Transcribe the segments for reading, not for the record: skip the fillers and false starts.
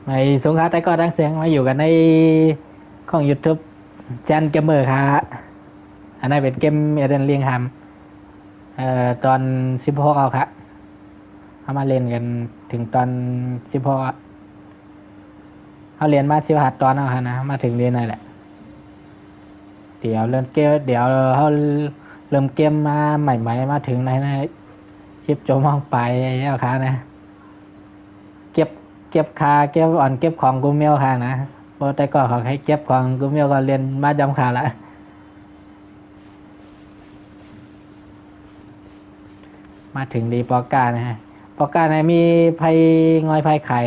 ในสงขลาแต่ก็ดังเสียงมาอยู่กันในของ YouTube แจนเกมเมอร์ค่ะอันนั้นเป็นเกมเอเดนเลียงฮัมตอน16เอาครับเขามาเล่นกันถึงตอน16เขาเรียนมา15ตอนเอาค่ะนะมาถึงเรียนนั่นแหละเดี๋ยวเริ่มเกมเดี๋ยวเขาเริ่มเกมมาใหม่ๆมาถึงในชิปโจมองไปแล้วค่ะนะเก็บเก็บคาเก็บอ่อนเก็บของกูเมียวค่ะนะเพราะแต่ก็เขาให้เก็บของกูเมียวก็เรียนมาจำขาละมาถึงดีปอก้านะฮะปอก้านะมีไพ่งอยไพ่ไข่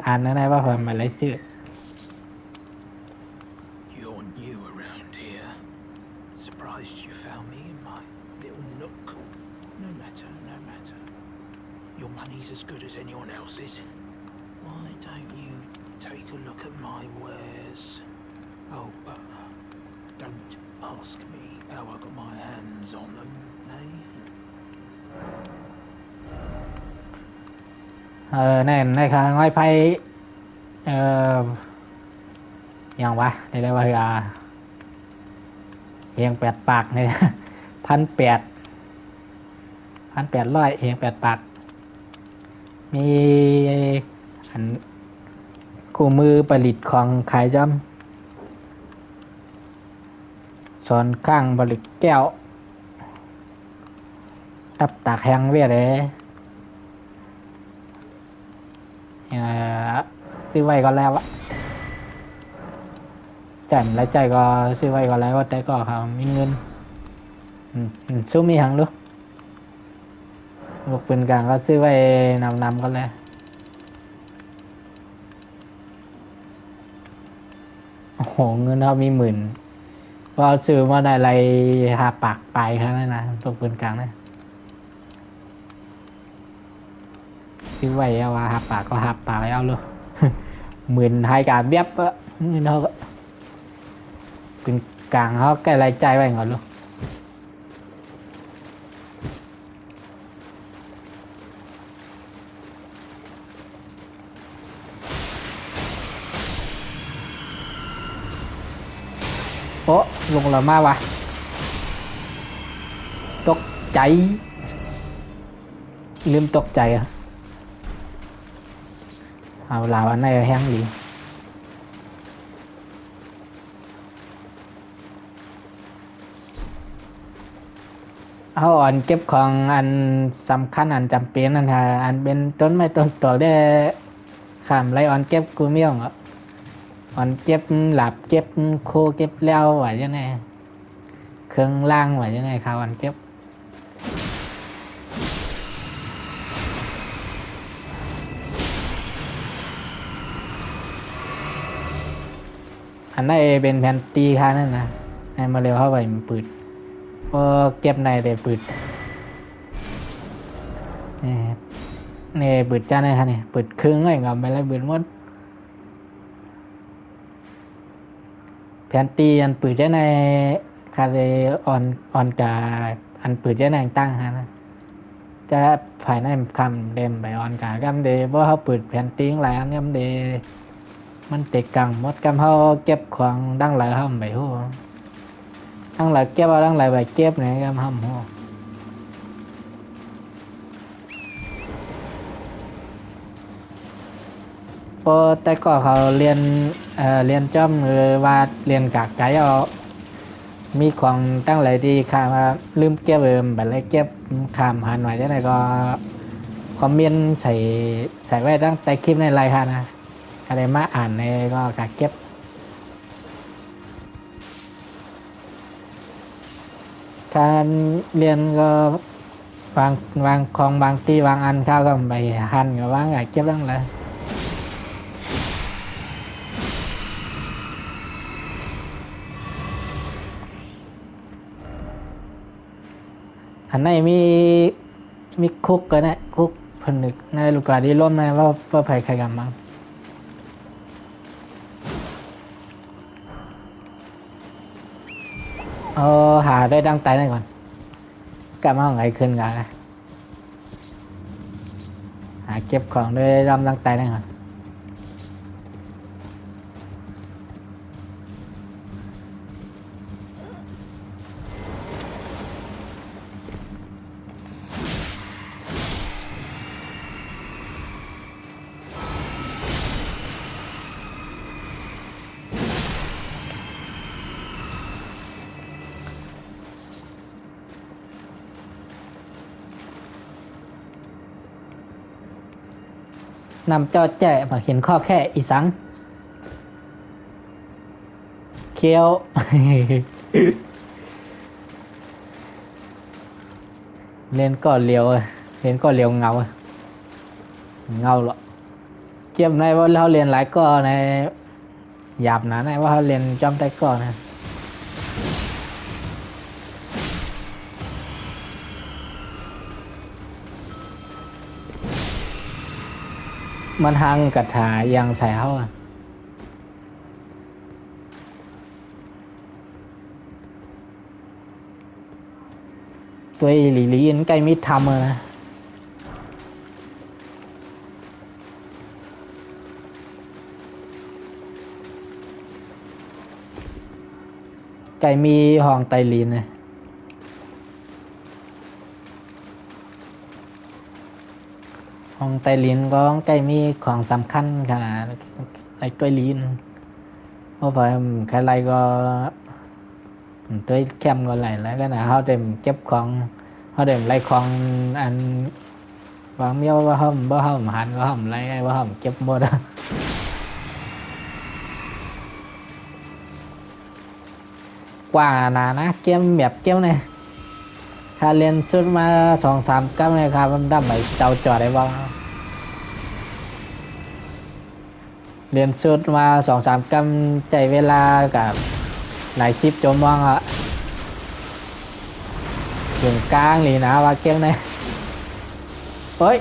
อ่านนะว่าผมอะไรชื่อ You're new around here. Surprised you found me in my little nook. No matter, no matter. Your money's as good as anyone else's. Why don't you take a look at my wares? Oh, but don't ask me how I got my hands on them, eh? ในค่ะงอยไพ่เอออย่างวะนี่เรียกว่าเฮียง8 ปากเนี่ย1,800เฮียง8 ปากมีอันคู่มือผลิตของขายจำสอนข้างบริกแก้วตับตากแห้งเวียเลยซื้อไว้ก็แล้วอะจ่ายรายจ่ายก็ซื้อไว้ก็แล้วแต่ก็เขามีเงินสู้มีหังดูลูกปืนกลางก็ซื้อไว้นำก็แล้วโอ้โหเงินเขามี10,000ก็ซื้อมาได้ไร5 ปากไปครับนั่นนะลูกปืนกลางนะซื้อไว้เอาว่า5 ปากก็5 ปากเอาเลย10,000ให้การเบี้ยเงินเขาปืนกลางเขาแก้รายจ่ายไว้ก่อนลูกโอ้ลงละมาวะตกใจลืมตกใจอ่ะเอาลาวอันไหนแห้งดีเอาอ่อนเก็บของอันสำคัญอันจำเป็นนั่นฮะอันเป็นต้นไม้ต้นตอกได้ข้ามไรอ่อนเก็บกูเมี่ยงอ่อนเก็บหลับเก็บโคเก็บแล้วไหวยังไงเครื่องล่างไหวยังไงครับอ่อนเก็บอันนั้นเป็นแผ่นตีค่ะนั่นนะให้มาเร็วเข้าไปมันปืดพอเก็บในได้ปืดนี่ปืดจ้าเนี่ยค่ะนี่ปืดครึ่งไงกับไปแล้วปืดหมดแผ่นตีอันปืดจ้าในคาเรอ่อนกาอันปืดจ้าในตั้งฮะนะจะภายในคำเดมไปอ่อนกากำเดเพราะเขาปืดแผ่นตีหลายอันกำเดมันติดกังหมดกำเขาเก็บของดังหลายห้องไปหัวดังหลายเก็บเอาดังหลายใบเก็บไหนกำห้องหัวพอแต่ก็เขาเรียนจ้อมหรือว่าเรียนกากใจเอามีของตั้งหลายดีค่ะมาลืมเก็บแบบไรเก็บขามหันไว้ได้ไหนก็คอมเมนต์ใส่ไว้ตั้งแต่คลิปในไลน์ค่ะนะอะไรมาอ่านในก็กากเก็บการเรียนก็วางของบางที่วางอันเข้าก็ไปหันกับวางกากเก็บตั้งเลยอันไหนมีคุกก็นะคุกผนึกในลูกกาดีล้มนะว่าไผ่ใครกันมั้งหาได้ดังใจหน่อยก่อนกลับมาของไงขึ้นกันนะหาเก็บของได้ดังใจหน่อยก่อน นำจอแจ้มาเห็นข้อแค่อีสังเคี้ยว เล่นก็เลียวเล่นก็เลียวเงาเงาหรอเก็บในว่าเราเรียนหลายก็ในหยาบนะในว่าเราเรียนจอมไต้ก็นะมันหังกระถายังใส่เขาตัวหลีลีนใกล้มิดทำเลยนะไก่มีห้องไตลีนนะห้องไตลีนก็ไก่มีของสำคัญขนาดไอ้ตัวลีนเพราะว่าใครไรก็ตัวเข้มก็ไหลแล้วก็นะเขาเต็มเก็บของเขาเต็มไรของอันวางเมี้ยวว่าห้อมว่าห้อมหันว่าห้อมไรว่าห้อมเก็บหมดกว่านะเกมแบบเกมเนี่ยถ้าเรียนชุดมา2-3กัมเลยครับมันดับไปเจ้าจอดได้บ้างเรียนชุดมา2-3กัมใจเวลากับหลายชิปจมว่างอ่ะถึงกลางหลีนะว่าเกมเนี่ยเฮ้ย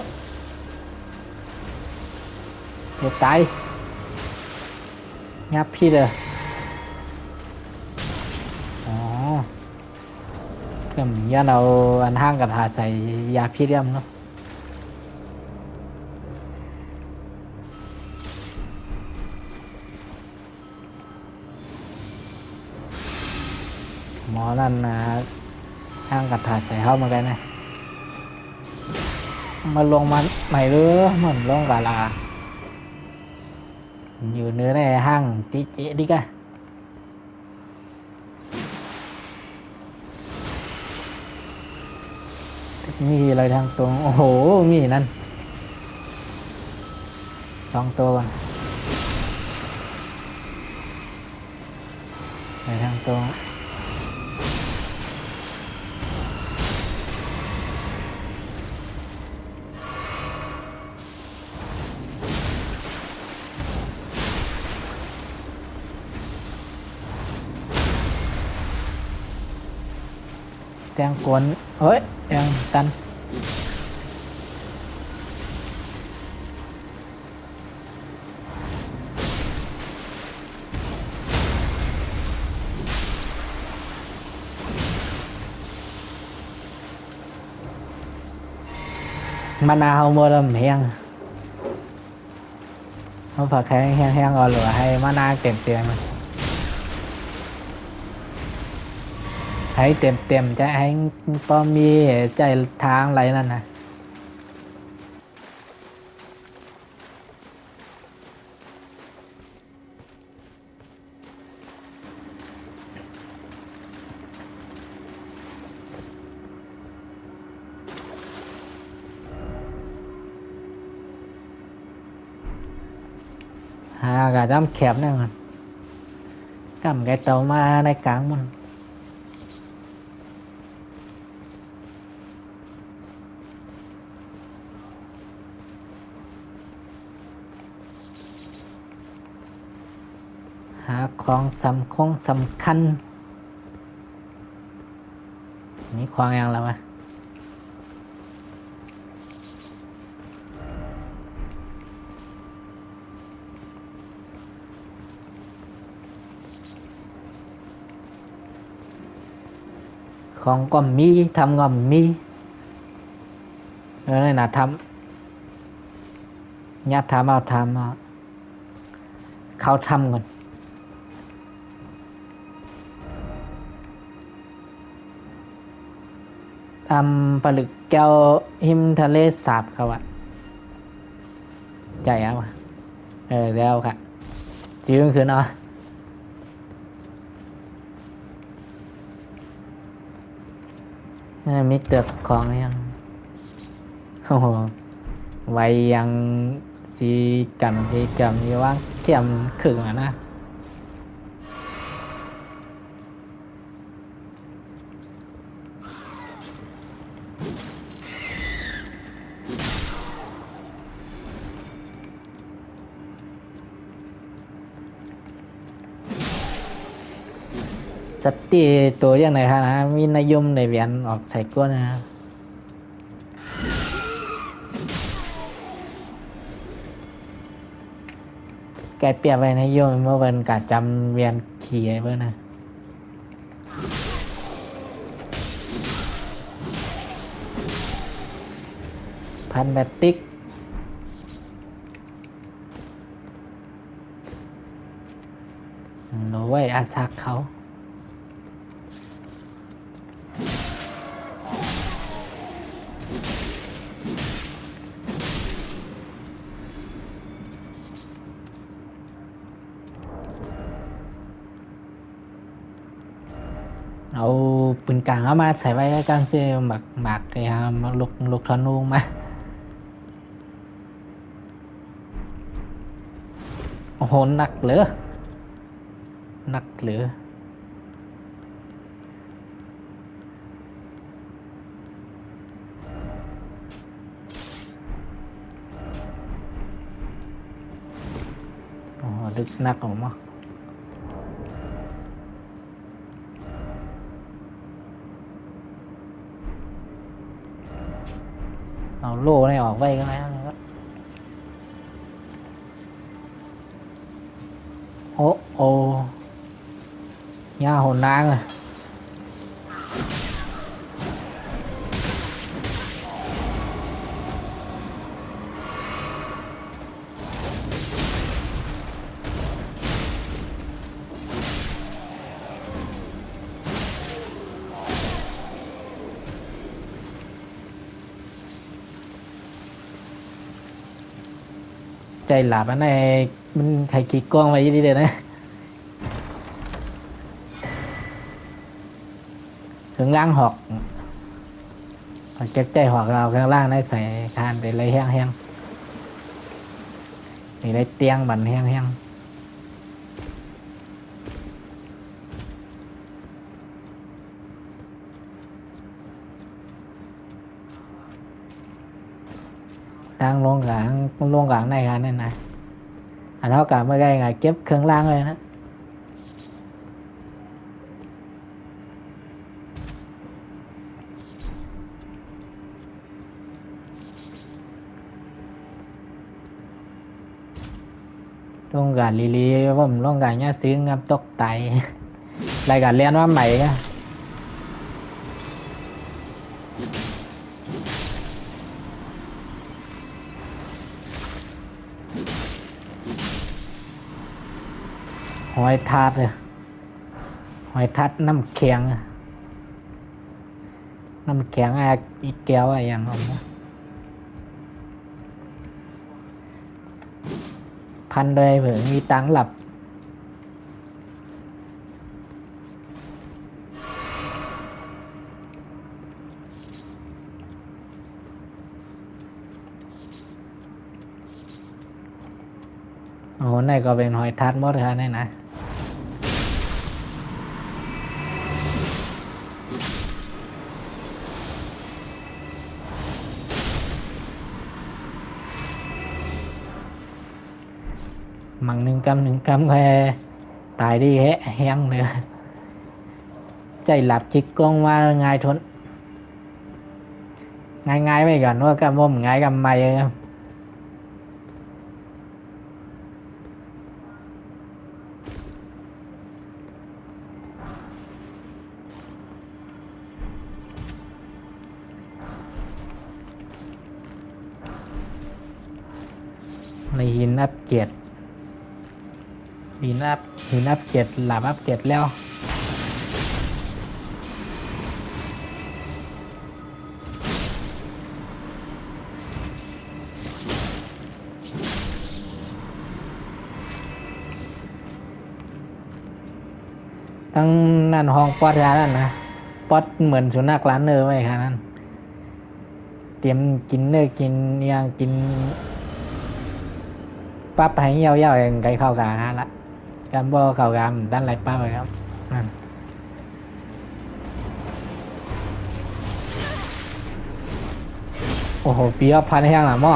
เดี๋ยวตายงับพี่เด้ออ๋อเพิ่มยันเอาอันห้างกับหาใส่ยาพิษเรียมเนาะหมอนั่นนะห้างกับถาใส่เข้ามากันนะมาลงมาใหม่หรือเหมือนลงกาลาอยู่เนื้อในห้างติเจดิกะมีอะไรทางตรงโอ้โหมีนั่น2 ตัวในทางตรงแตงกวนเฮ้ยแตงตันมะนาวมัวลำแห้งเขาผักแห้งๆเอาหรือให้มะนาวเต็มๆให้เต็มจะให้พอมีใจทางอะไรนั่นนะหากระจำแคบนั่นมันกำไก่เต่ามาในกลางมันหาของสำคัญนี่ควางยังแล้ววะของก็มีทำก็มีนี่นะทำยัดทำเอาเขาทำก่อนทำผลึกแก้วหิมทะเลสาบเขาอะใจเอาแล้วค่ะจื้อคือเนาะมิเตอร์ของยังโอ้โหไวยัง สีกรรมนี่ว่างเทียมครึ่งอ่ะนะสติตัวอย่างไรครับนะมีนายมในเวียนออกใส่ก้นนะแกเปรียบไว้นายมเมื่อวันกะจำเวียนขี่ไอ้เพื่อนนะพันแบตติกโน้ไว้อาซักเขาเอาปืนกลางเอามาใส่ไว้กลางเสื้อหมักเลยครับมาลุกทอนูมาโอ้โหหนักเหลืออ๋อดึกหนักออกมาเอาโล่นี่ออกไว้ก็แล้วโอ้โอ้ย่าหนนางเลยใจหลับอันไหนมันใครขีดกล้องไว้ดีเลยนะถึงล่างหอกเก็บใจหอกเราข้างล่างได้ใส่ทานไปเลยแห้งๆนี่ได้เตียงบันแห้งๆทางลงกลางในกันนั่นนะอันเท่ากับไม่ได้ไงเก็บเครื่องล่างเลยนะลงการลีว่าผมลงการเนี้ยซื้องับตกไตรายการเรียนว่าใหม่ก็หอยทาดเลยหอยทัดน้ำแข็งอีกแก้วอะไรอย่างผมนะพันเลยเผื่อมีตังหลับโอ้โหนี่ก็เป็นหอยทัดหมดค่ะนี่นะมังหนึ่งกำแค่ตายđiแห้งเลยใจหลับจิกกงว่าง่ายทนง่ายไปก่อนว่ากำว่าง่ายกำไม่ในหินอัปเกรดหินอัปเกรดหลับอัปเกรดแล้วทั้งนั่นห้องป๊อดร้านนั่นนะป๊อดเหมือนสุนัขร้านเนอร์ไว้ค่ะนั่นเตรียมกินเนอร์กินย่างกิน ปั๊บให้เหี่ยวๆอย่างไกลเข้ากลางฮะละการบ่เข้ากลางด้านไรปั๊บเลยครับนั่นโอ้โหปีออฟพันแห้งหล่ะหม้อ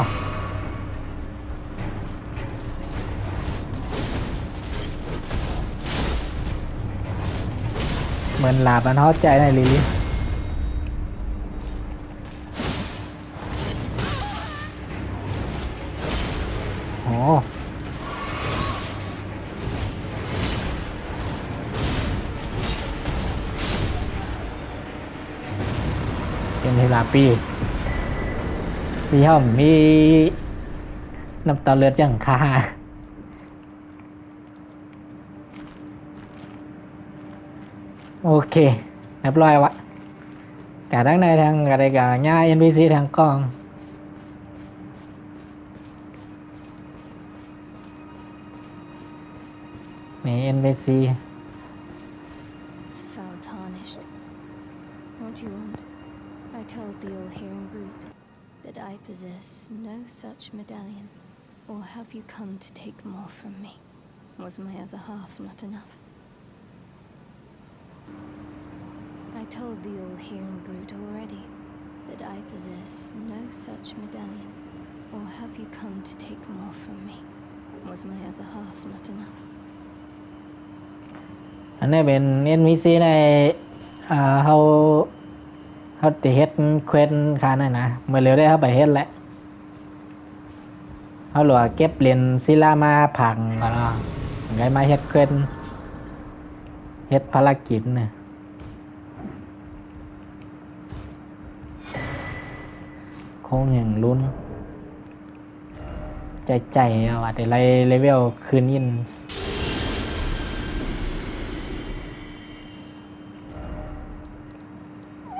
เหมือนหลาบมันท้อใจในลิลิโอ้เป็นเวลาปีห้อมมีน้ำตาเลือดอย่างคาโอเคเรียบร้อยวะcảทั้งในทางอะไรกับง่าย NPC ทางกล้องมี NPC Foul tarnished. What do you want? I told the all-hearing brute that I possess no such medallion. Or have you come to take more from me? Was my other half not enough? I told the all-hearing brute already that I possess no such medallion. Or have you come to take more from me? Was my other half not enough? อันนี้เป็น NPC ในเขาติเฮ็ดเควสคานั่นนะเมื่อเร็วได้เขาไปเฮ็ดแหละเขาหลัวเก็บเหรียญศิลามาผังก็เนาะไงมาเฮ็ดเควสเฮ็ดภารกิจเนี่ยคงอย่างลุ้นใจเอาว่าแต่ไรเลเวลคืนยิน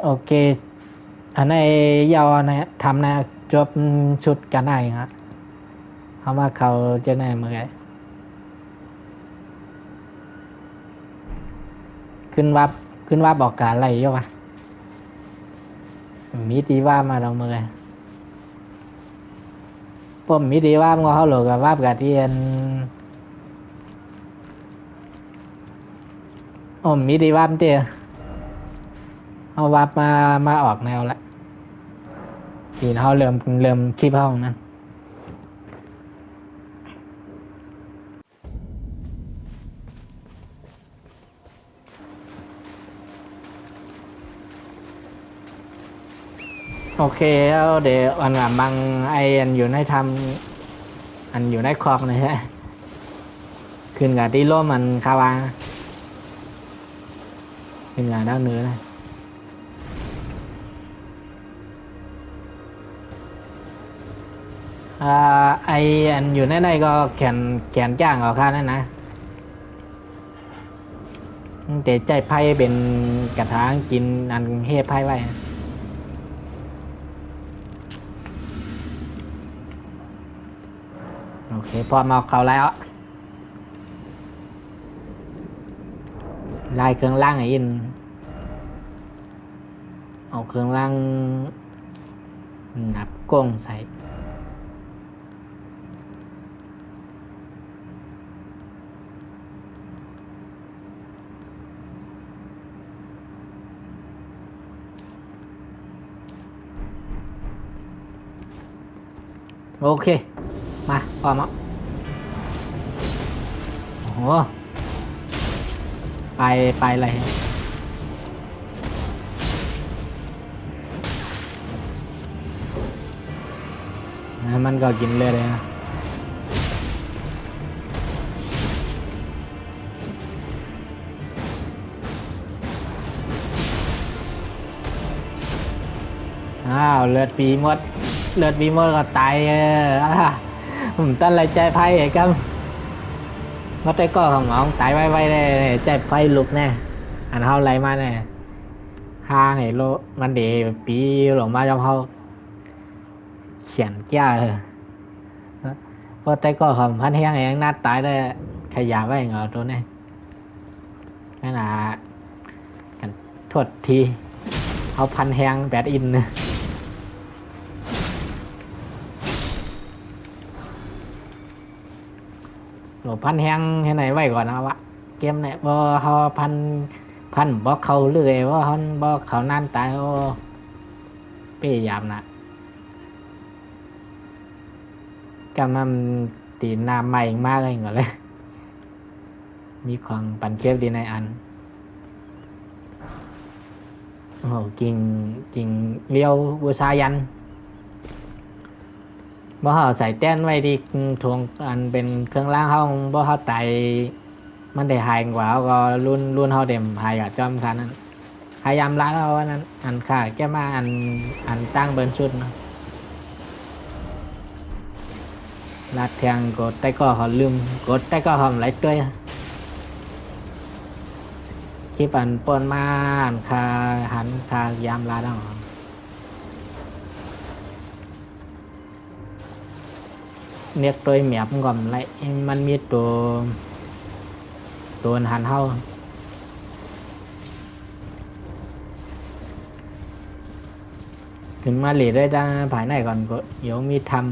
โอเคอันนี้ยาวนะทำนะจบชุดกันได้ครับเขามาเขาจะได้เมื่อไงขึ้นว่าบอกการอะไรอยู่วะมีตีว่ามาเราเมื่อไงผมมีตีว่างอเขาหลอกกับว่ากับที่มีตีว่าเตี้ยเอาวับมาออกแนวละทีเขาเริ่มคลิปห้องนั้นโอเคแล้วเดี๋ยวอันว่ามังอันอยู่ในทำอันอยู่ในคอกนะใช่ขึ้นกับที่ร่มมันคาวาขึ้นกับด้านเหนือนะอันอยู่ในก็แขนจ้างเอาค่านั่นนะแต่ใจไพ่เป็นกระถางกินอันเฮไพ่ไว้โอเคพอมาเขาแล้วลายเครื่องล่างไอ้อินเอาเครื่องล่างนับกล้องใส่โอเคมาพร้อมแล้วโอ้โหไปอะไรมันก็กินเลยนะเลือดปีหมดก็ตายผมตั้งใจใจไพ่ไอ้กัมก็ได้ก็ของน้องตายไว้เลยใจไพ่ลุกแน่อันเท่าไรมาแน่ห้างไอ้โลมันเดปีหลงมาtrongเขาเขียนแก้เพราะได้ก็ของพันแห้งเองน่าตายได้ขยะไว้เหรอตัวนี้นั่นน่ะกันโทษทีเอาพันแห้งแบดอิน พันแฮงให้ไหนไว้ก่อนเอาวะเกมเนี่ยบ่เฮาพันบ่เข้าเลยว่าเฮาบ่เข้านานตายโอ้พยายามนะกำลังตีน้ำใหม่มากเลยก่อนเลยมีของปั่นเก็บดีในอันโอ้โหกิ่งเลี้ยวบูชายันบ่เฮาใส่แต้นไว้ที่ทวงอันเป็นเครื่องล่างเฮาบ่เฮาไตมันได้หายกว่าเฮาก็รุ่นเฮาเต็มหายกับจอมคันนั้นพยายามล้างเอาอันนั้นอันค่ะแก้มาอันตั้งเบิ้นชุดเนาะลาดแทงกดแต่ก็เขาลืมกดแต่ก็หอมไหลตัวคลิปอันปนมาอันคาหันคายามลาดังเนียกตัวเมียบก่อนไรมันมีตัวหันเท่าถึงมาหลีได้ด้านภายในก่อนก็เดี๋ยวมีทำ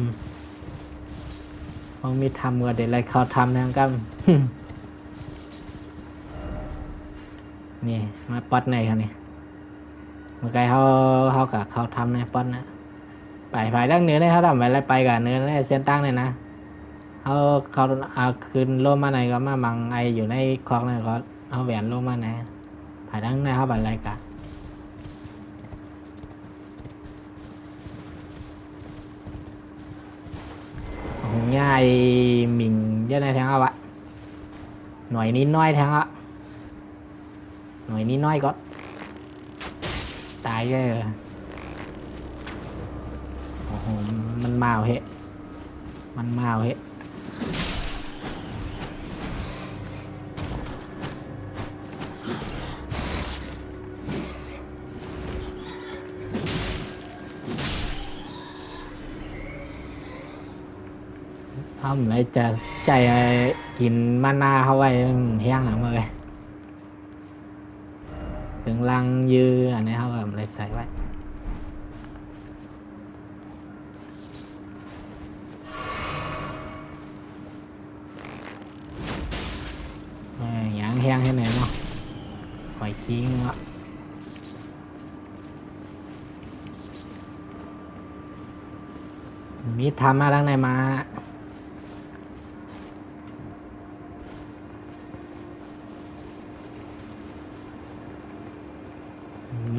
มีทำก็เดี๋ยวอะไรเขาทำนะครับ นี่มาป๊อตในครับนี่เมื่อกี้เขากับเขาทำในป๊อตนะไปดั้งเนื้อได้เขาทำอะไรไปกับเนื้อได้เส้นตั้งเลยนะเขาเอาคืนโลมาไหนก็มาบังไออยู่ในคอกนั่นก็เอาแหวนโลมาไหนไปดั้งในเขาไปอะไรกันง่ายหมิ่งเยอะในแทงเอาวะหน่อยนี้น้อยแทงอ่ะหน่อยนี้น้อยก็ตายเลยโอ้โหมันมาเหะมันมาเหะเขาเหมือนจะใจกินมานาเข้าไว้แห้งหนังเลยถึงลังยืออันนี้เขาก็เลยใส่ไว้อย่างแห้งแค่ไหนเนาะปล่อยทิ้งอ่ะมีทำมาทั้งในมา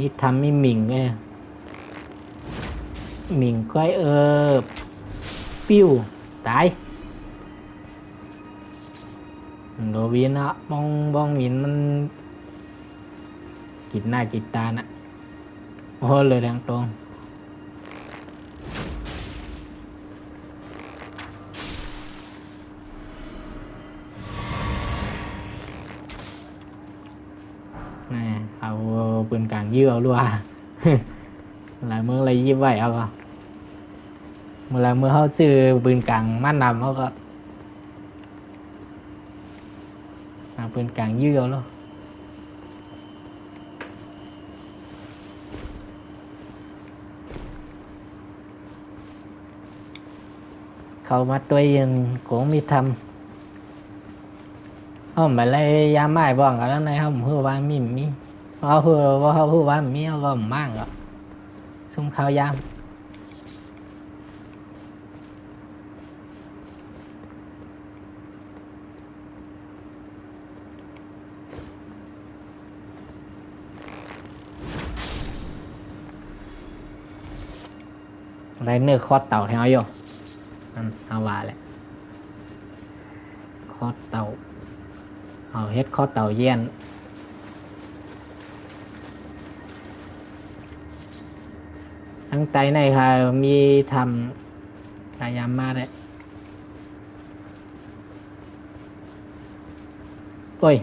นี่ทำไม่หมิ่งเลยหมิ่งก้อยปิ้วตายโดวินอะบ้องหมินมันกินหน้ากินตานะโอ้เลยแรงตรงนี่เอาปืนกลางยื้อเอาด้วยหลายเมื่อไรยิบไว้เอาก็เมื่อเขาซื้อปืนกลางมั่นนำเขาก็เอาปืนกลางยื้อเอาแล้วเขามาตัวยังคงมีทำmà lấy giá mai bọn cái này không hư ba mi họ hư ba mi họ còn mang rồi xung khao giam lấy nước kho tàu theo vôเอาว่าแหละคอเต่าเอาเฮ็ดคอเต่าเย็นทั้งใจในค่ะมีทำพยายามมาเลยโอ้ย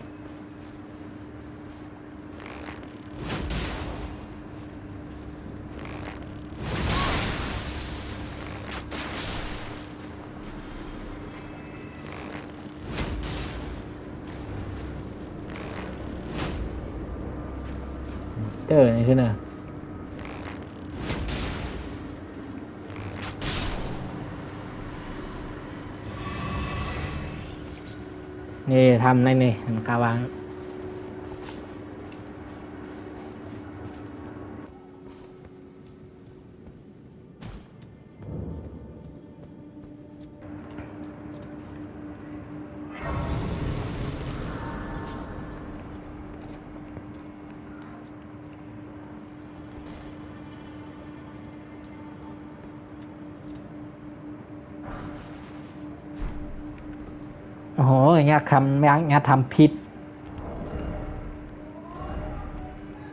นี่คือเนอะ นี่ทำในนี่มันกาวางโอ้โหอยากทำอยากทำพิษ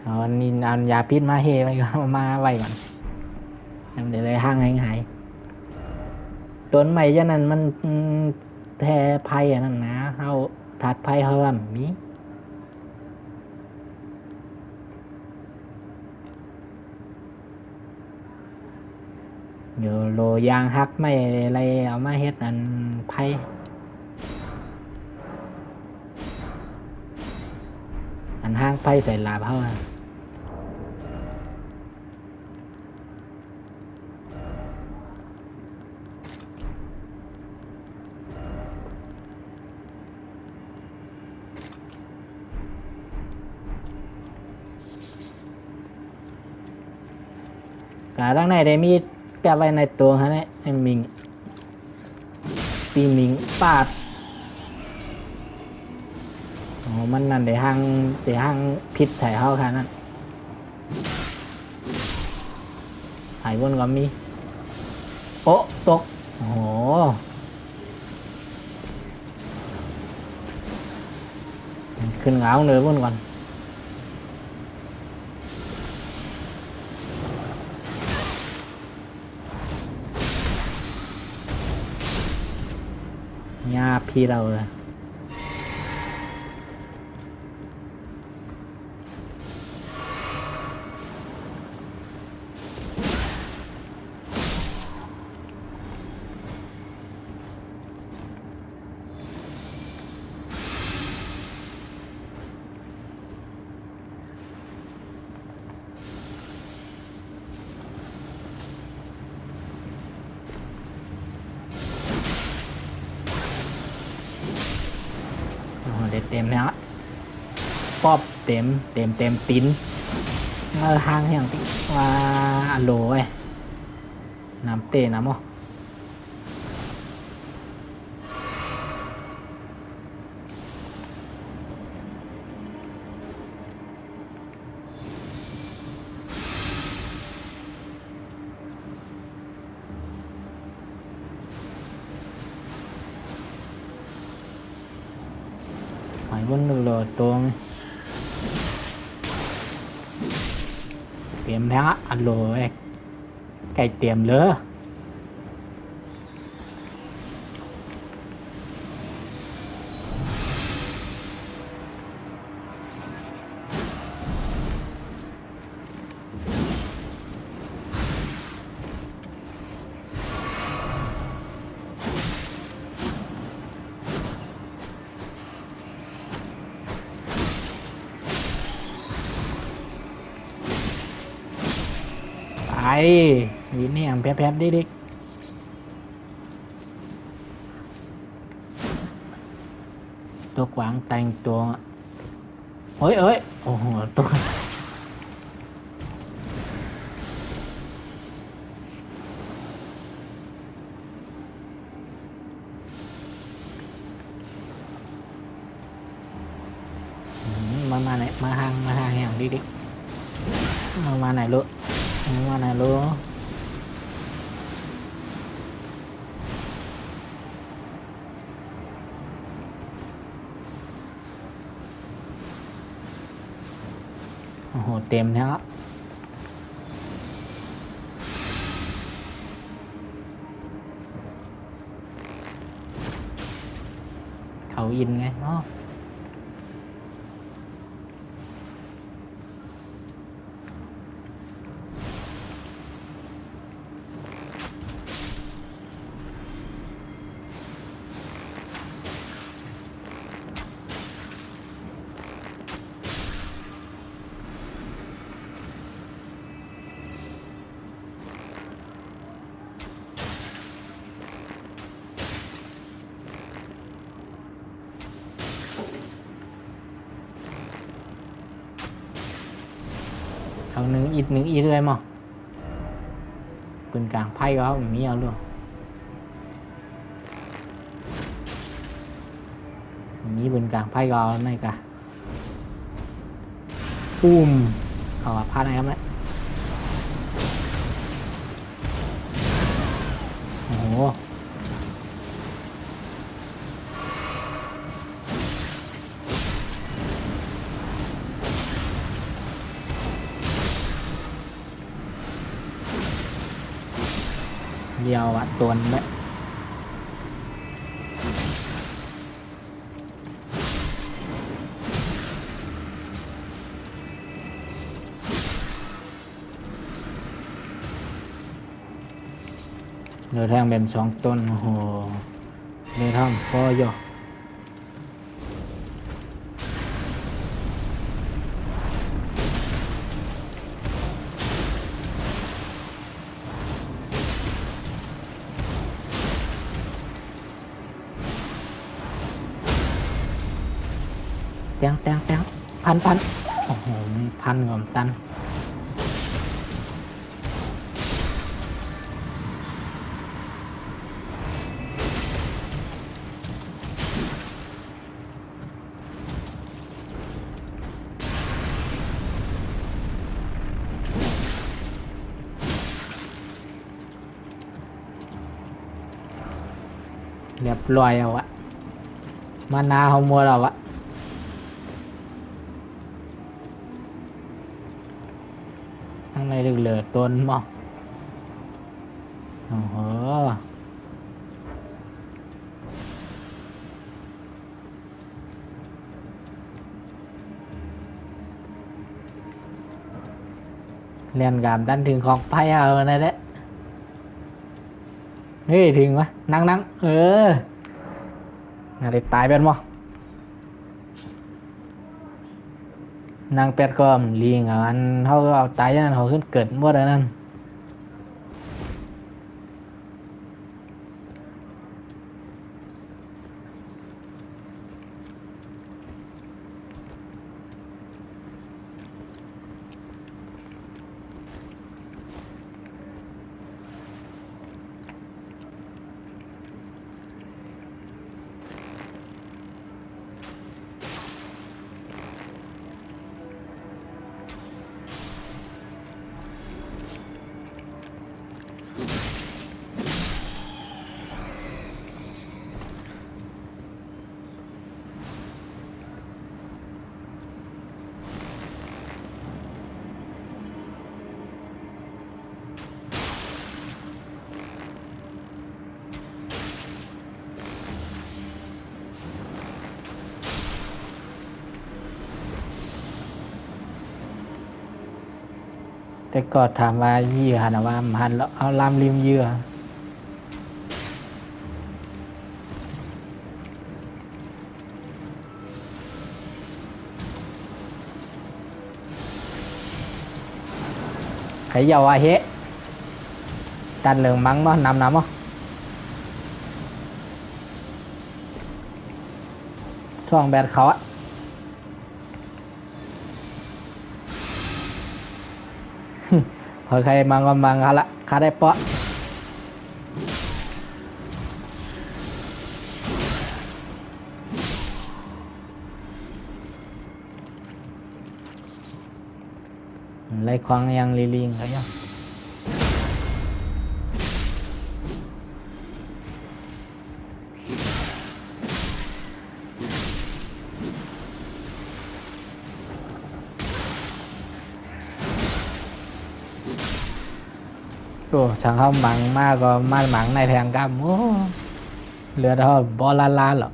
เอาอันนี้เอายาพิษมาเฮไว้ก่อนเอามาไว้ก่อนเดี๋ยวเลยห้างหายต้นใหม่ยันนั้นมันแพ้ภัยอันนั้นนะเอาถัดภัยเขาว่ามีอยู่โลยางฮักไม่อะไรเอามาเฮ็ดอันภัยอันห้างภัยใส่ลาบเขาอะกาตั้งในได้มีแปะไว้ในตัวฮะเนี่ยไอ้มิงปีมิงปาดโอ้มันนั่นได้ห้างพิษใส่เขาค่ะนั่นหายวนก็มีโอ๊ะตกโอ้โหขึ้นเหงาเลยวนก่อนยาพี่เราเลยโอ้โหเด็ดเต็มแล้วป๊อบเต็มติ้นมาห้างอย่างที่ว่าอโลไอ้น้ำเตะน้ำอ๋อหายวนโหลดตัวเตรียมแล้วอโลไอ้ไก่เตรียมเลยไปวินนี่อย่างแป๊บๆดิตัวกวางแต่งตัวเอ้ยโอ้โหตัวมาไหนมาห่างอย่างดิมาไหนลูกมาไหนลูกโอ้โหเต็มแล้วเขายินไงเนาะ เอาหนึ่งอีกเลยมั้งปืนกลางไพ่ก็มีเอาluônมีปืนกลางไพ่ก็này cảเอาพลาดนะครับเนี่ยโอ้โหเดียวอ่ะตัวนี้เนื้อแทงเป็น2 ต้นโอ้โหเนื้อท่อมพอย่อแตงพันโอ้โหพันกว่าตันเรียบร้อยเอาอะมานาเขามัวเราอะข้างในเหลือต้นมั้งโอ้โหเรียนกามดันถึงของไพ่เอาในเด้เฮ้ยถึงวะนั่งอะไรตายเป็นมั้งนางเป็ดก็ลิงอันเขาก็เอาตายนั่นเขาขึ้นเกิดหมดแล้วนั่นแต่ก็ถามว่ายี่หันว่าหันแล้วเอาลามริมเยื่อใครยาวเฮะตันเหลืองมั้งมั้งนำมั้งช่วงแบดเขาอะพอใครมังก็มังเขาละเขาได้เปาะไล่ควางยังลิงเขายังโอ้ช่างเขาหมังมากก็มาหมังในแทงกำโอ้เหลือเท่าบอลลาหรอก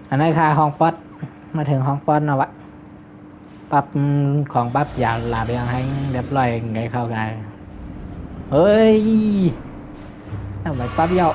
อันนี้ค่ะห้องป๊อตมาถึงห้องป๊อตนะวะปรับของปรับยาวลาไปยังให้เรียบร้อยไงเข้ากันเฮ้ยทำไมปรับยาว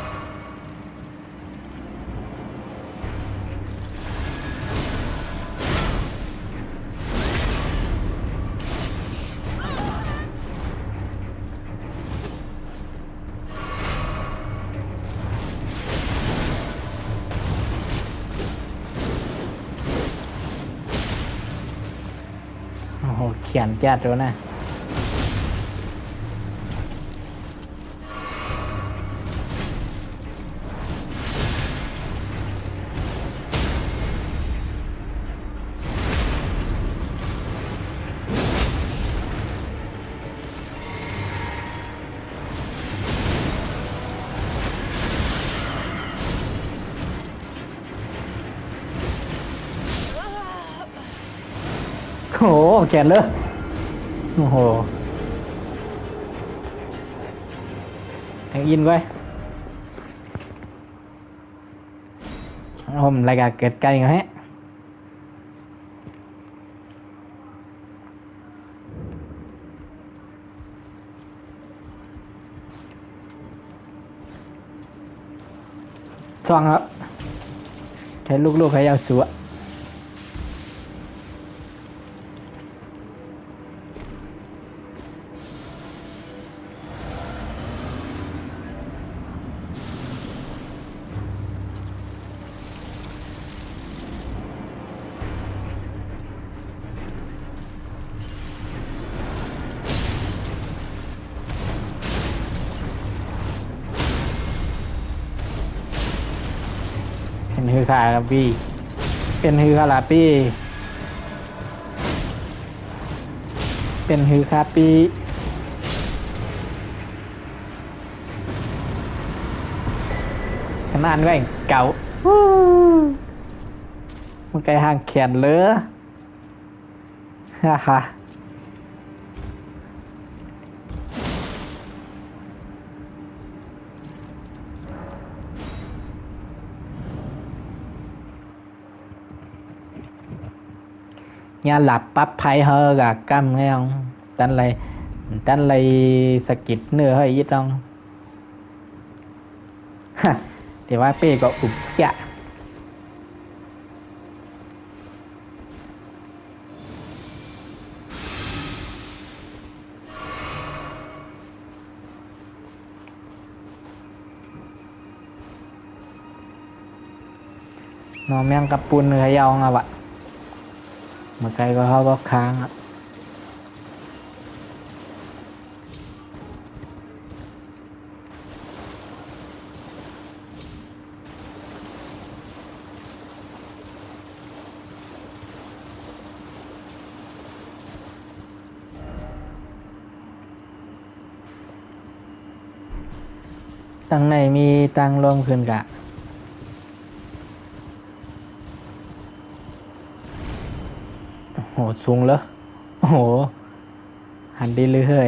โอ้โหเขียนจัดแล้วนะ โอ้โหเขียนเลยโอ้โหยังอินไว้ผมรายการเกิดไกลไงฮะช่องครับใช้ลูกๆให้ยาวสัวเป็นฮือขาครับพี่เป็นฮือขาลาปี้เป็นฮือคาปี้ขนาดก็เก่ามันไกลห่างแขนเลยฮ่าฮ่าหลับปั๊บไพ่เฮอกะกำไงông tan layสกิดเนื้อให้ยิ่ต้องฮะเดี๋ยวว่าเป้ก็อุบแกะนอนแมงกระปุนเขย่าอ่ะวะมาไกลก็เขาก็ค้างอ่ะตั้งในมีตังลงขึ้นกะโอ้โหสูงเลยโอ้โหหันดีเรื่อย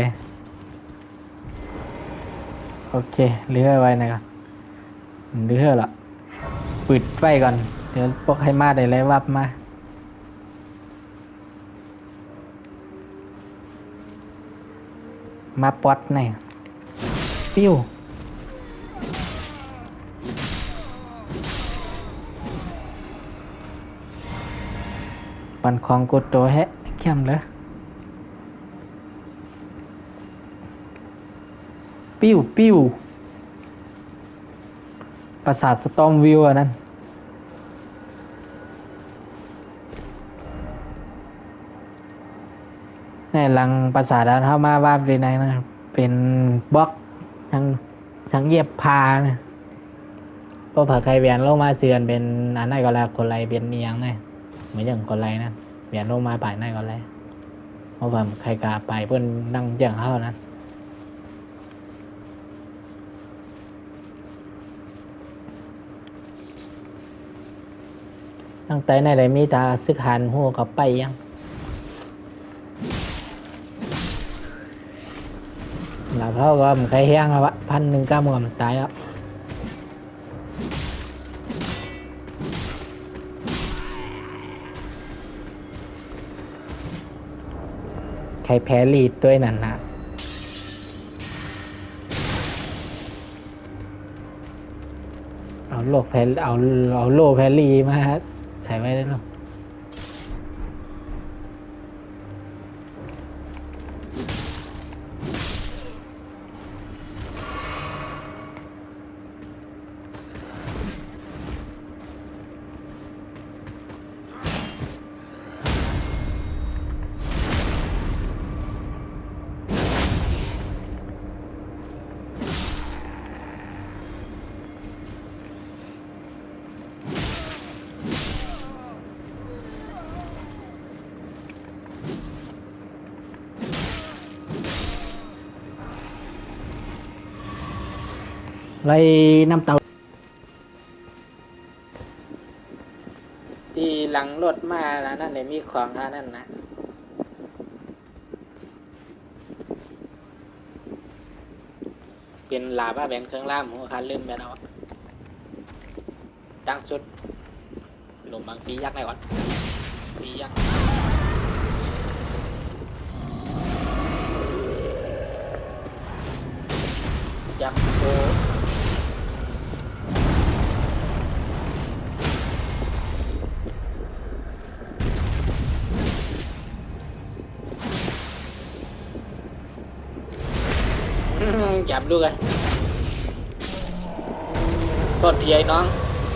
ๆโอเคเรื่อยไว้นะครับเรื่อยละปิดไว้ก่อนเดี๋ยวพวกให้มาได้เลยวับมาปอดหน่อยปิ้วปันของกดตัวแฮะเข้มเลยปิ้วปราสาทสตอมวิวอ่ะนั่นในหลังปราสาทเข้ามาว่าเป็นไงนะเป็นบล็อกทั้งเย็บพาเนี่ยพวกผักไข่เวียนลงมาเสือนเป็นอันไหนก็แล้วคนไรเป็นเมียงเนี่ยเหมือนอย่างคนไรนะเวียนลงมาป่ายไหนก็แล้วเพราะผมใครกาไปเพื่อนนั่งเจียงเข้านะตั้งแต่ในไรมีตาซึกหันหัวกับไปยังหลับเท่าก็มันใครแห้งแล้ววะ1,100ก้ามมันตายแล้วใครแพ้ลีดด้วยนั่นนะเอาโลกแพ้เอาโลแพ้ลีมาใส่ไว้ได้หรอ ไว้น้ำเตาที่หลังรถมานะนั่นเนี่ยมีของท่านั่นนะเป็นลาบ้าแบนเครื่องล่ามหัวคันลืมไปแล้วตั้งสุดหลุมบางปียักษ์ได้ก่อนปียักษ์ยักษ์โตจับลูกเลยโทษพี่ไอ้น้อง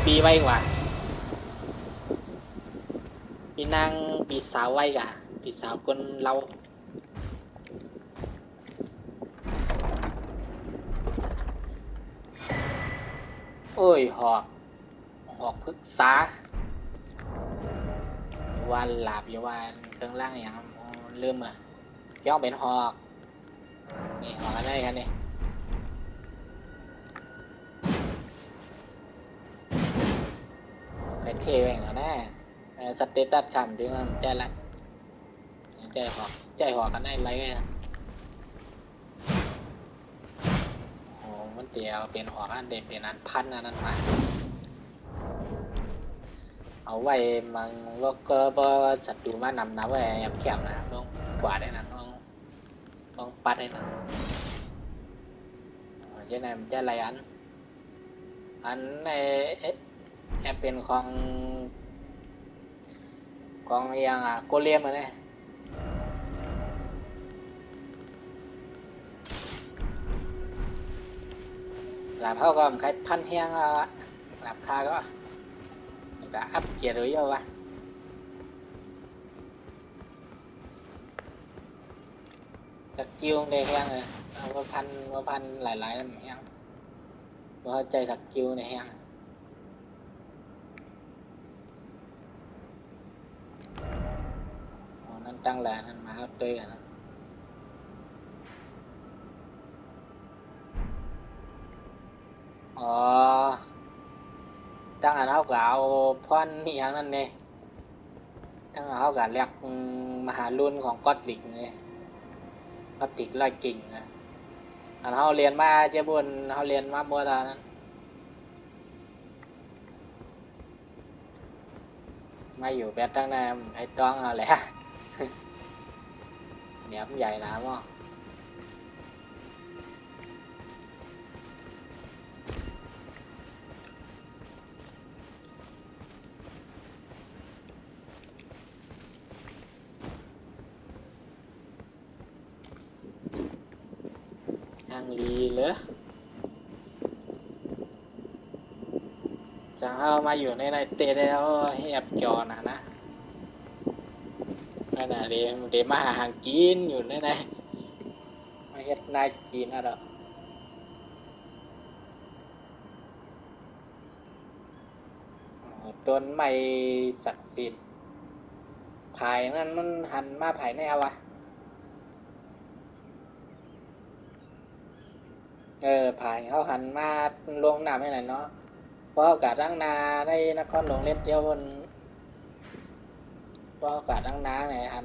ปีไว้กว่าปีนางปีสาวไว้กะปีสาวคนเราโอ้ยหอกพึกษาวันหลับอยู่วันเครื่องล่างอย่างลืมอ่ะย่องเป็นหอกนี่หอกอะไรกันเนี่ยใครเท่แม่งเหรอนะสเตตัสคำที่ว่าใจละใจหอกกันได้ไรไงโอ้มันเดียวเป็นหอกอันเด่นเป็นอันพันอันนั้นมาเอาไว้มันก็ศัตรูมานำนะไว้แอบแคบนะต้องกวาดได้นะต้องปัดได้นะเช่นนั้นจะอะไรอันในแอบเป็นของอย่างโกเลียมเลยหลับเขาก็ใครพันแห้งหลับคาก็อัพเกียร์หรือยังวะสกิลในแห้งเลยว่าพันหลายนั่นแห้งว่าใจสกิลในแห้งนั่นตั้งแหล่นั่นมาเอาเตยกันนะอ๋อตั้งอันเขาก็เอาพอนนี่อย่างนั้นเนี่ยตั้งอันเขาก็เรียกมหารุ่นของก็อดลิกเนี่ยก็ติดลอยกิ่งนะอันเขาเรียนมาเจ้าบุญเขาเรียนมาบัวตานั้นมาอยู่แบบตั้งนานให้ต้องเอาแหละเดี๋ยวมันใหญ่นะมั้งทางลีเหรอจะเข้ามาอยู่ในเตะแล้วแอบจอนะนั่นน่ะเดี๋ยวมาหาหางกินอยู่ในมาเฮ็ดนายกินอะไรต้นไม้ศักดิ์สิทธิ์ภายนั้นมันหันมาภายในเอาวะภายเขาหันมาลงน้ำให้หน่อยเนาะเพราะอากาศตั้งนาในนครหลวงเล็ดเดียวบนเพราะอากาศตั้งนาเนี่ยหั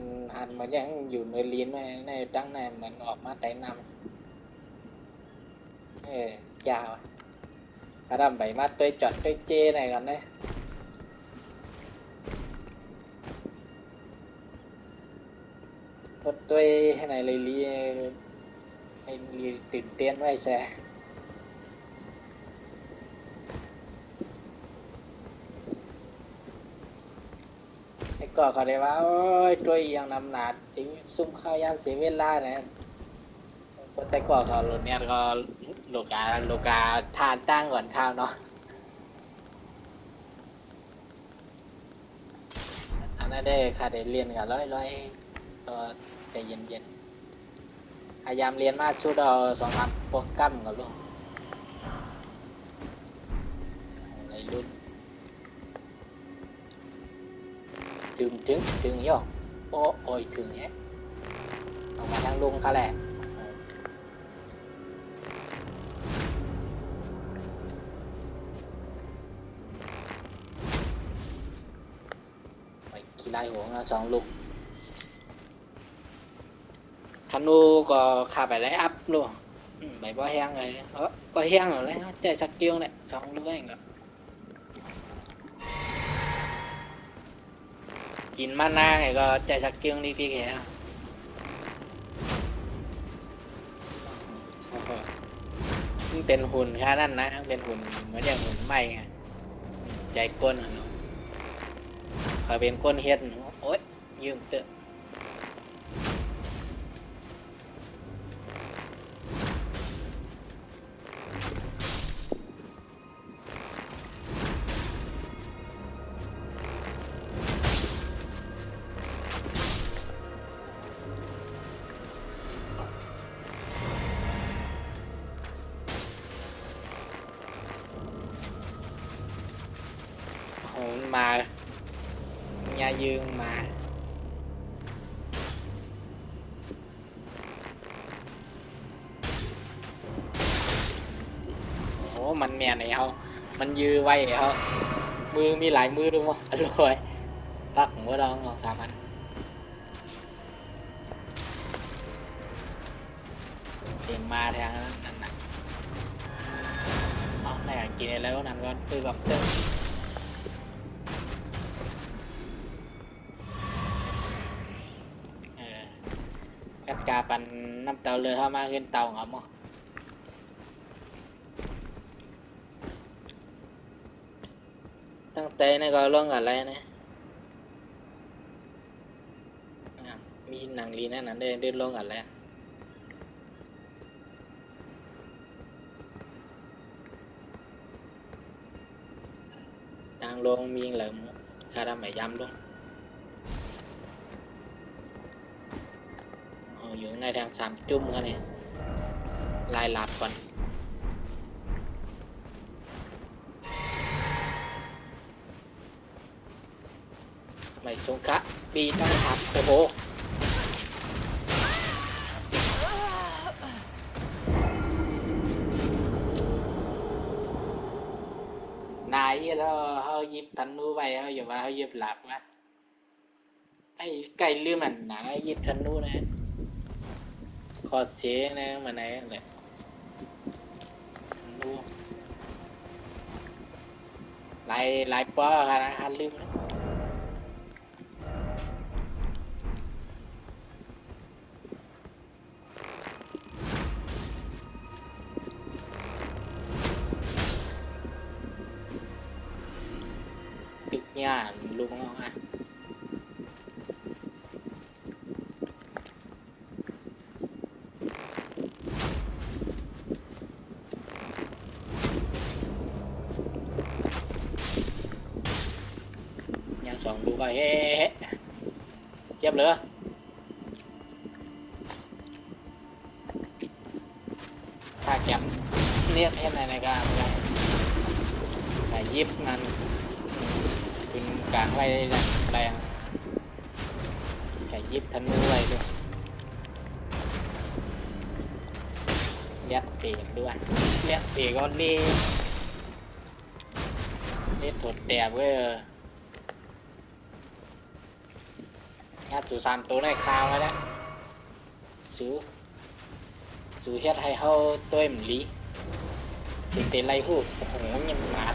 นเหมือนยังอยู่ในลิ้นไว้ในตั้งในเหมือนออกมาไต่น้ำยาวถ้าทำใบมาตัวจอดตัวเจไหนก่อนเนี่ยตัวให้ไหนเลยลีให้ลีตื่นเต้นไว้แซ่ก็เขาได้ว่าโอ้ยตัวยังนำหนาสิซุ่มข้าวยามเสียเวลาเนี่ยแต่ก็เขาหลุดเนี่ยก็โลกาทานตั้งก่อนข้าวเนาะอันนั้นได้ค่ะได้เรียนกับร้อยก็ใจเย็นพยายามเรียนมาชุดเอา2-3โปรแกรมกับลูกในรุ่นถึงย่อโอ้ยถึงแฮะออกมาทางลุงค่ะแหละ ขี่ไล่หัวมา2 ลูกธนูก็ขาไปไล่อัพluôn bảy bó hang rồi bó hang rồi lấy chạy sạc kêu này xong lúc anh rồi chín mana này có chạy sạc kêu đi kìaเป็นหุ่นแค่นั้นนะเป็นหุ่นเหมือนอย่างหุ่นใหม่ไงใจก้นเหรอขอเป็นก้นเฮ็ดโอ๊ยยืมเตอะมาญายืงมาโอ้มันแม่ไหนเขามันยื้อไว้เขามือมีหลายมือด้วยมั้งอร่อยปักหัวดอง2-3 อันเต็มมาแทงนั่นน่ะเอาไหนกินอะไรแล้วนั่นก็คือแบบเติมกัดกาปันน้ำเตาเรือเข้ามาขึ้นเตาเหรอมั้งตั้งแต่นี่ก็ล่องอะไรนะมีหนังลีนั่นเดินล่องอะไรđang luôn miên là khá ra mày dăm luôn dưỡng này đang sàm chung thôi nè lai lạp còn mày xuống cá đi trong hạt ô hô này đó hơi dịp thành nu vậy hơi giờ hơi dịp lạp quá cái lưới mình nặng dịp thành nu này khó xế nè mà này lại nu lại bó hai lưới nha luôn không ha nhà sòng đủ vậy chép nữa pha chậm niết hết này cả phải giúp anhคุณกลางไว้แรงแกยิบธนูไว้ด้วยเลี้ยเตะด้วยเลี้ยเตะก็เล่ถดแตกเว้ยงานสู่3 ตัวในคราวแล้วนะสู่เฮ็ดให้เฮาตัวมันลีถึงเตะไล่พูดโอ้โหยังมา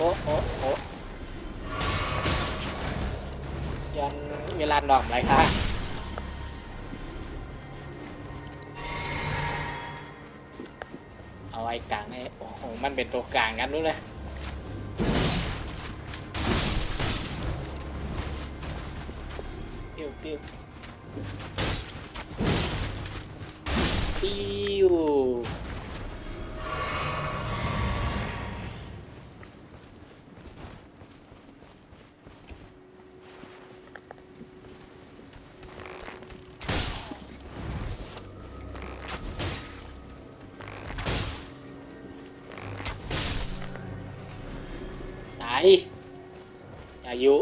โอ้ยันเวลาดอกอะไรคะเอาไว้กลางให้โอ้โหมันเป็นตัวกลางกันด้วยเลยปิ้วอายุ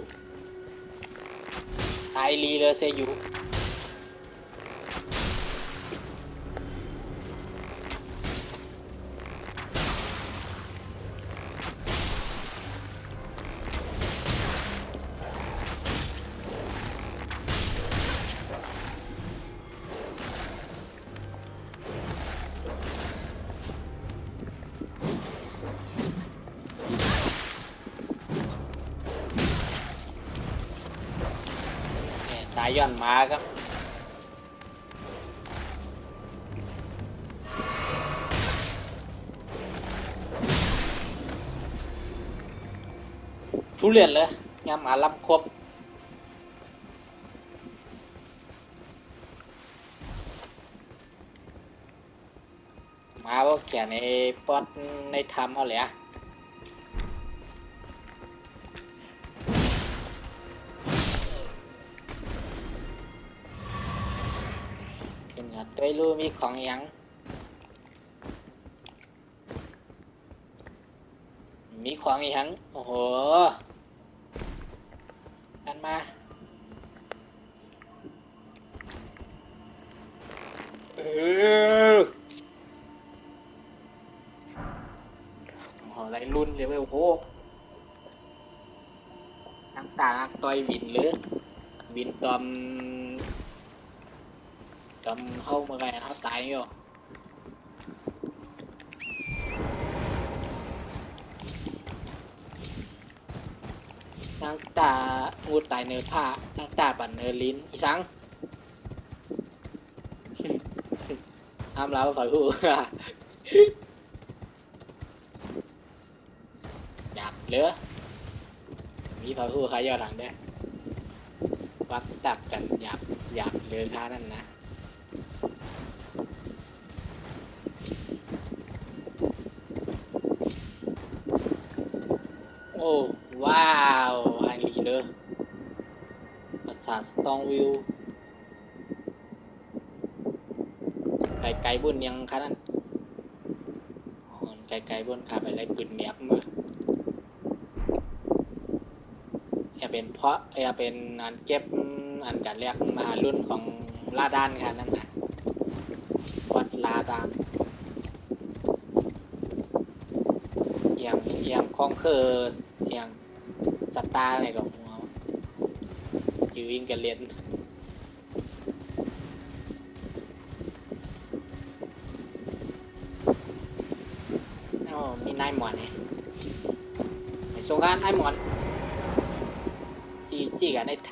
ตายลีเลยเซยุ ายย้อนมาครับทุเรียนเลยยำอาลับครบมาว่าแกในป๊อดในทำเอาเลยอะขึ้นกับด้วยรู้มีของยังมีของอีกหังโอ้โหกันมาโอ้โหอะไรรุ่นเลยเว้ยโอ้โหน้ำตาต่อยวินหรือวินตอมเข้ามาไงเขาตายอยู่น้ำตางูตายเนื้อผ้าน้ำตาปั่นเนื้อลิ้นอีสังห้ามแล้วฝ่ายผู้ อยากเหลือมีฝ่ายผู้ใครยอดหลังได้วักตับกันอยากเหลือค่านั่นนะโอ้ว้าวอันนี้เลยปราสาทสตองวิวไกลบุญยังค่านั้นไกลบุญขาไปไรปืนเนียบมืออย่าเป็นเพราะอย่าเป็นอันเก็บอันการเรียกมหารุ่นของลาดานค่ะนั่นนะวัดลาดานอย่างคองเคอร์อย่างสตาร์อะไรของเราจิวอิงกันเรียนมีนายหมอนเนี่ยสงการนายหมอนจีกันในท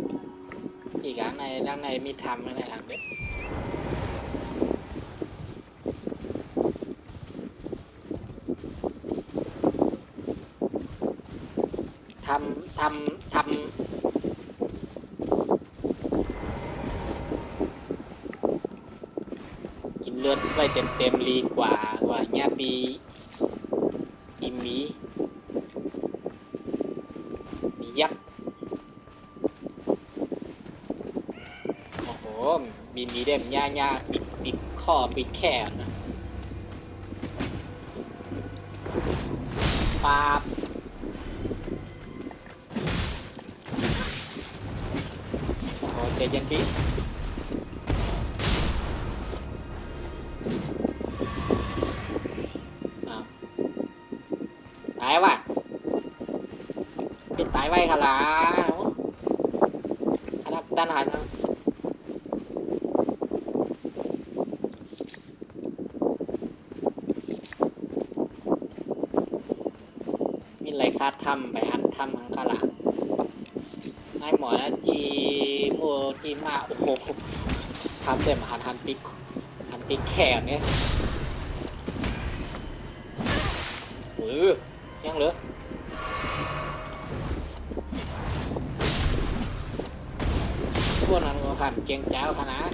ำจีกันในด้านในมีทำในหลังเด็กทำกินเลือดไว้เต็มรีกว่าเนี่ยปีมียักษ์โอ้โหมีเด่มย่าปิดข้อปิดแขนนะปาบโอ้โหเจยันปีตายว่ะเป็นตายไว้ค่ะล่ะขนาดด้านหันมีอะไรคาดทำไปหันทำหังค่ะล่ะนายหมอนะจีโมจีมาโอ้โหทำเต็มหันปิกแขนเนี่ยยังเหลือพวกนั้นก็ขันเก่งเจ้าขนาด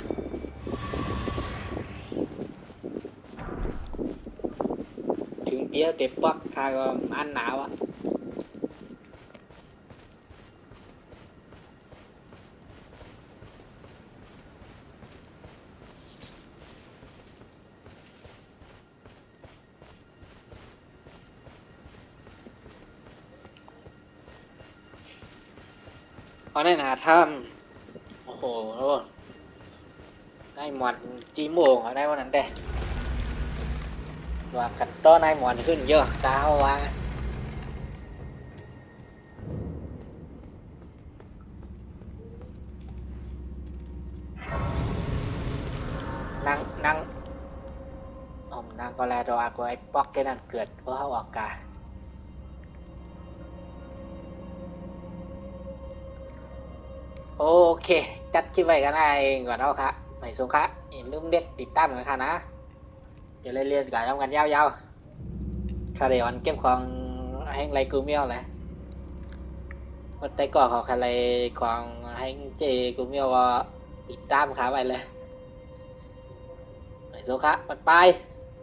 ถึงเปี้ยเด็บปักคาก็อันหนาวอ่ะพอได้หนาถ้ำโอ้โหได้หมอนจีโมงได้วันนั้นได้ว่ากันต้อนได้หมอนขึ้นเยอะก้าวว่านั่งนางก็แลดอกไอ้ป๊อกแค่นั้นเกิดเพราะเขาออกกา โอเค จัดคลิปไว้กันได้ก่อนเอาค่ะไม่สุขะอย่าลืมเด็ดติดตามกันค่ะนะเดี๋ยวเรียนๆกันทำกันยาวๆคาเดออนเก็บของให้ไรกูเมียวเลยวันแต่ก่อนของอะไรของให้เจกูเมียวก็ติดตามขาไปเลยไม่สุขะไป